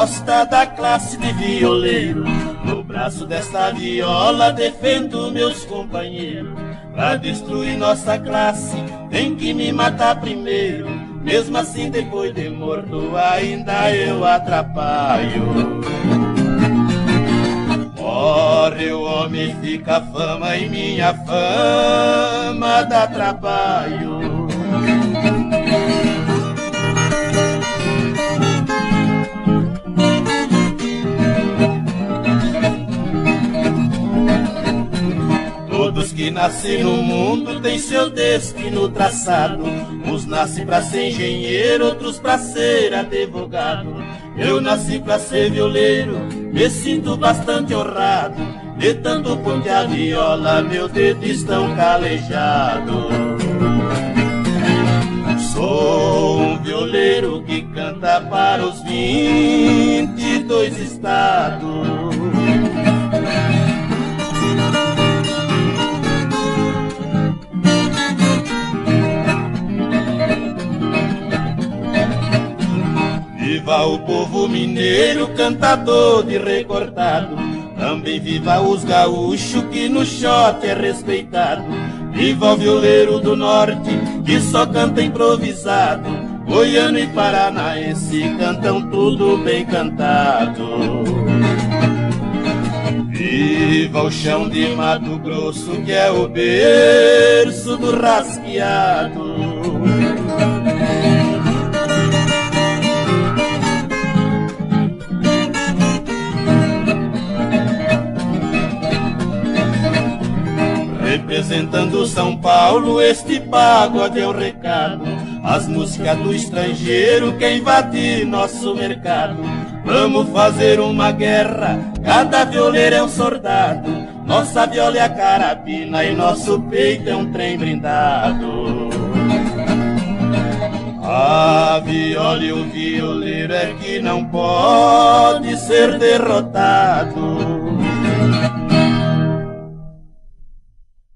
gosta da classe de violeiro. No braço desta viola defendo meus companheiros. Pra destruir nossa classe tem que me matar primeiro. Mesmo assim depois de morto ainda eu atrapalho. Morre o homem, fica a fama e minha fama dá trabalho. Todos que nascem no mundo têm seu destino traçado. Uns nascem pra ser engenheiro, outros pra ser advogado. Eu nasci pra ser violeiro, me sinto bastante honrado. De tanto pontear a viola, meus dedos estão calejados. Sou um violeiro que canta para os 22 estados. Viva o povo mineiro, cantador de recortado. Também viva os gaúchos que no shot é respeitado. Viva o violeiro do norte que só canta improvisado. Goiano e paranaense cantam tudo bem cantado. Viva o chão de Mato Grosso que é o berço do rasqueado. Representando São Paulo, este pagode é o recado. As músicas do estrangeiro quer invadir nosso mercado. Vamos fazer uma guerra, cada violeiro é um soldado. Nossa viola é a carabina e nosso peito é um trem blindado. A viola e o violeiro é que não pode ser derrotado.